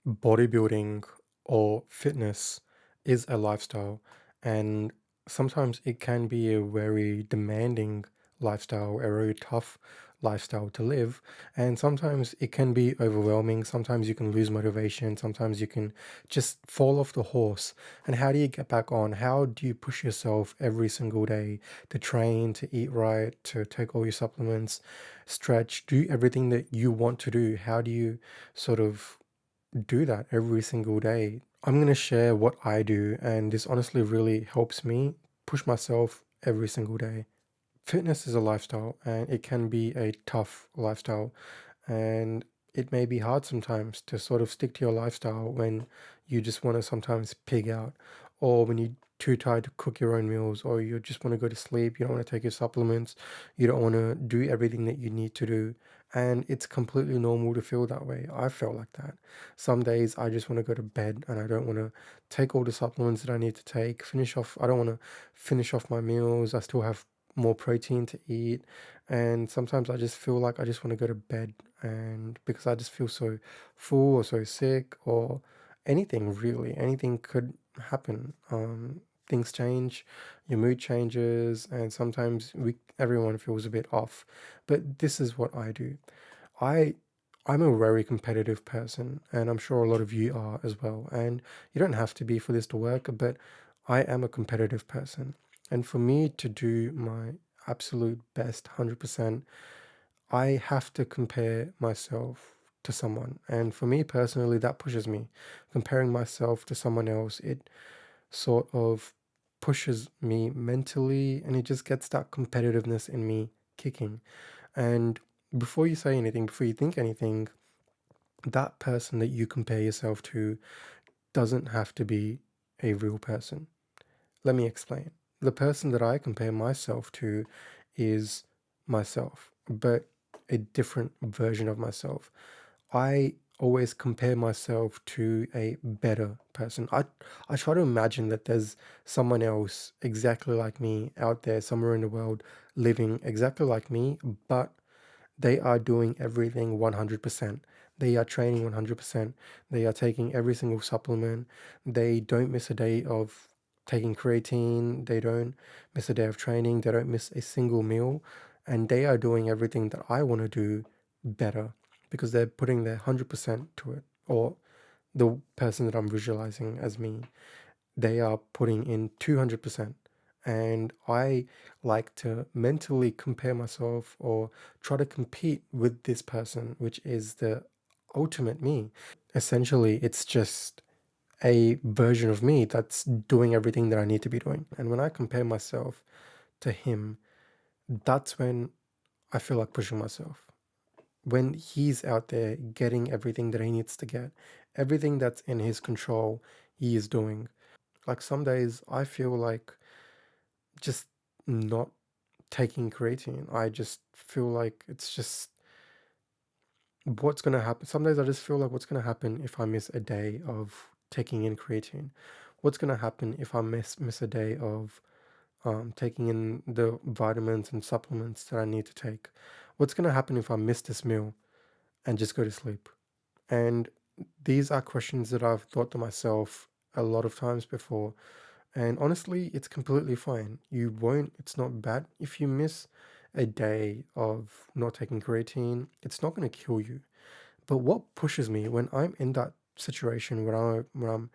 Bodybuilding or fitness is a lifestyle, and sometimes it can be a very demanding lifestyle, a very tough lifestyle to live. And sometimes it can be overwhelming. Sometimes you can lose motivation. Sometimes you can just fall off the horse. And how do you get back on? How do you push yourself every single day to train, to eat right, to take all your supplements, stretch, do everything that you want to do? How do you sort of do that every single day? I'm going to share what I do, and this honestly really helps me push myself every single day. Fitness is a lifestyle, and it can be a tough lifestyle, and it may be hard sometimes to sort of stick to your lifestyle when you just want to sometimes pig out, or when you're too tired to cook your own meals, or you just want to go to sleep, you don't want to take your supplements, you don't want to do everything that you need to do. And it's completely normal to feel that way. I felt like that. Some days I just want to go to bed and I don't want to take all the supplements that I need to take, finish off, I don't want to finish off my meals. I still have more protein to eat. And sometimes I just feel like I just want to go to bed, and because I just feel so full or so sick, or anything really, anything could happen. Things change, your mood changes, and sometimes everyone feels a bit off. But this is what I do. I I'm a very competitive person, and I'm sure a lot of you are as well. And you don't have to be for this to work, but I am a competitive person. And for me to do my absolute best 100%, I have to compare myself to someone. And for me personally, that pushes me. Comparing myself to someone else, it sort of pushes me mentally, and it just gets that competitiveness in me kicking. And before you say anything, before you think anything, that person that you compare yourself to doesn't have to be a real person. Let me explain. The person that I compare myself to is myself, but a different version of myself. I always compare myself to a better person. I try to imagine that there's someone else exactly like me out there somewhere in the world living exactly like me, but they are doing everything 100%. They are training 100%. They are taking every single supplement. They don't miss a day of taking creatine. They don't miss a day of training. They don't miss a single meal. And they are doing everything that I want to do better because they're putting their 100% to it. Or the person that I'm visualizing as me, they are putting in 200%. And I like to mentally compare myself or try to compete with this person, which is the ultimate me. Essentially, it's just a version of me that's doing everything that I need to be doing. And when I compare myself to him, that's when I feel like pushing myself. When he's out there getting everything that he needs to get, everything that's in his control, he is doing. Like some days I feel like just not taking creatine. I just feel like it's just what's going to happen. Some days I just feel like what's going to happen if I miss a day of taking in creatine? What's going to happen if I miss a day of taking in the vitamins and supplements that I need to take? What's going to happen if I miss this meal and just go to sleep? And these are questions that I've thought to myself a lot of times before. And honestly, it's completely fine. It's not bad. If you miss a day of not taking creatine, it's not going to kill you. But what pushes me when I'm in that situation when I'm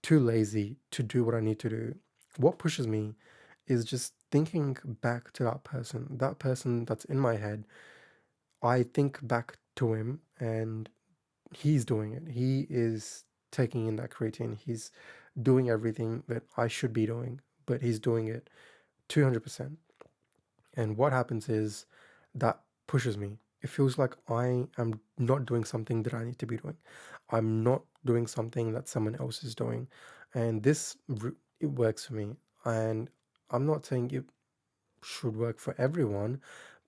too lazy to do what I need to do, what pushes me is just thinking back to that person that's in my head. I think back to him, and he's doing it. He is taking in that creatine. He's doing everything that I should be doing, but he's doing it 200%. And what happens is that pushes me. It feels like I am not doing something that I need to be doing. I'm not doing something that someone else is doing. And it works for me. And I'm not saying it should work for everyone,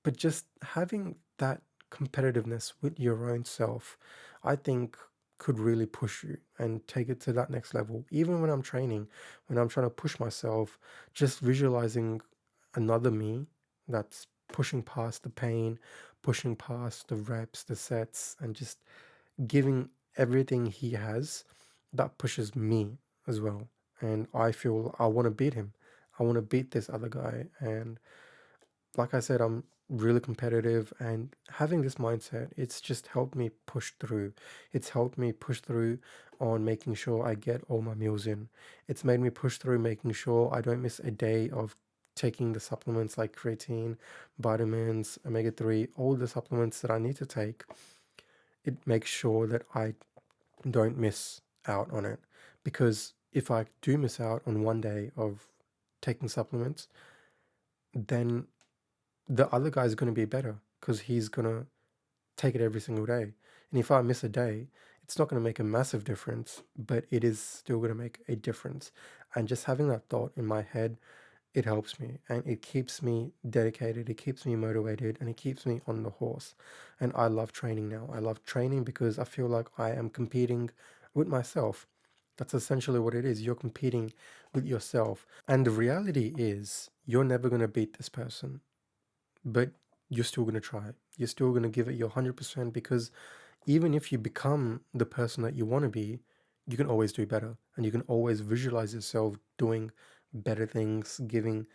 but just having that competitiveness with your own self, I think could really push you and take it to that next level. Even when I'm training, when I'm trying to push myself, just visualizing another me that's pushing past the pain, pushing past the reps, the sets, and just giving everything he has, that pushes me as well. And I feel I want to beat him. I want to beat this other guy. And like I said, I'm really competitive, and having this mindset, it's just helped me push through. It's helped me push through on making sure I get all my meals in. It's made me push through making sure I don't miss a day of taking the supplements like creatine, vitamins, omega 3, all the supplements that I need to take. It makes sure that I don't miss out on it. Because if I do miss out on one day of taking supplements, then the other guy's going to be better because he's going to take it every single day. And if I miss a day, it's not going to make a massive difference, but it is still going to make a difference. And just having that thought in my head, it helps me and it keeps me dedicated, it keeps me motivated, and it keeps me on the horse. And I love training now. I love training because I feel like I am competing with myself. That's essentially what it is. You're competing with yourself. And the reality is, you're never going to beat this person, but you're still going to try. You're still going to give it your 100% because even if you become the person that you want to be, you can always do better and you can always visualize yourself doing better things, giving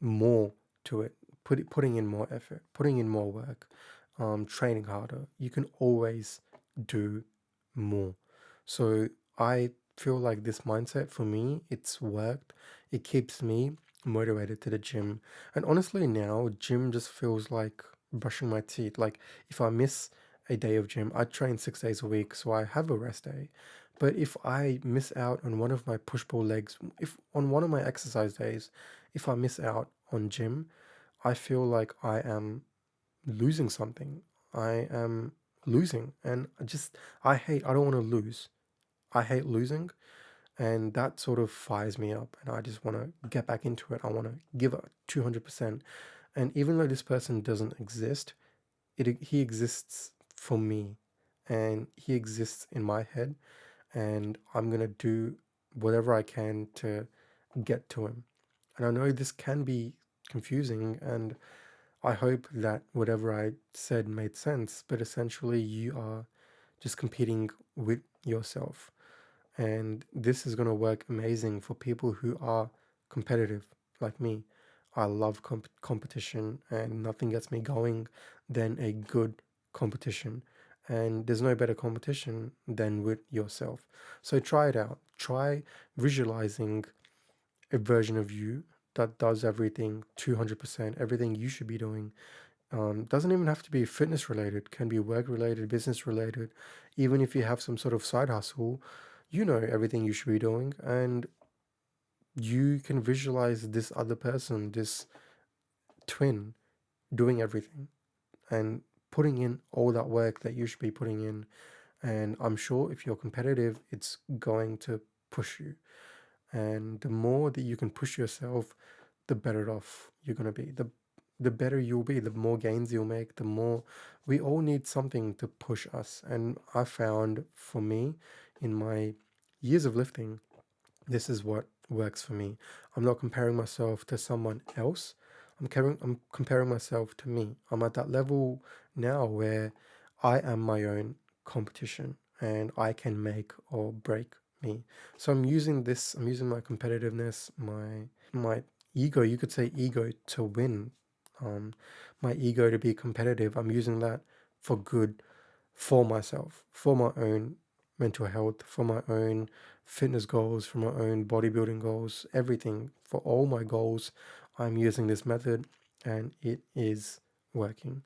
more to it, putting in more effort, putting in more work, training harder. You can always do more. So I feel like this mindset for me, it's worked. It keeps me motivated to the gym. And honestly, now gym just feels like brushing my teeth. Like if I miss a day of gym, I train 6 days a week, so I have a rest day. But if I miss out on one of my push pull legs, if on one of my exercise days, if I miss out on gym, I feel like I am losing something. I am losing. And I don't want to lose. I hate losing. And that sort of fires me up. And I just want to get back into it. I want to give it 200%. And even though this person doesn't exist, he exists for me. And he exists in my head. And I'm going to do whatever I can to get to him. And I know this can be confusing, and I hope that whatever I said made sense, but essentially, you are just competing with yourself. And this is going to work amazing for people who are competitive like me. I love competition, and nothing gets me going than a good competition. And there's no better competition than with yourself. So try it out. Try visualizing a version of you that does everything 200%, everything you should be doing. Doesn't even have to be fitness related, can be work related, business related. Even if you have some sort of side hustle, you know everything you should be doing, and you can visualize this other person, this twin, doing everything and putting in all that work that you should be putting in. And I'm sure if you're competitive, it's going to push you. And the more that you can push yourself, the better off you're going to be. The better you'll be, the more gains you'll make, the more we all need something to push us. And I found for me in my years of lifting, this is what works for me. I'm not comparing myself to someone else. I'm comparing myself to me. I'm at that level now where I am my own competition and I can make or break me. So I'm using my competitiveness, my ego, you could say ego to win. My ego to be competitive. I'm using that for good, for myself, for my own mental health, for my own fitness goals, for my own bodybuilding goals, everything, for all my goals. I'm using this method and it is working.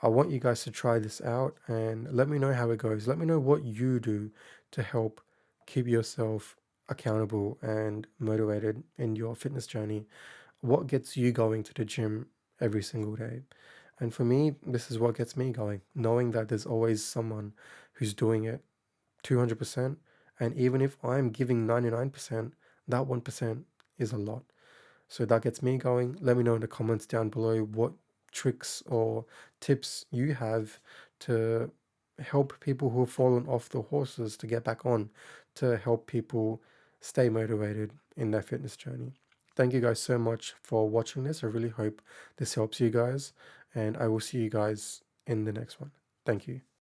I want you guys to try this out and let me know how it goes. Let me know what you do to help keep yourself accountable and motivated in your fitness journey. What gets you going to the gym every single day? And for me, this is what gets me going, knowing that there's always someone who's doing it 200%. And even if I'm giving 99%, that 1% is a lot. So that gets me going. Let me know in the comments down below what tricks or tips you have to help people who have fallen off the horses to get back on, to help people stay motivated in their fitness journey. Thank you guys so much for watching this. I really hope this helps you guys, and I will see you guys in the next one. Thank you.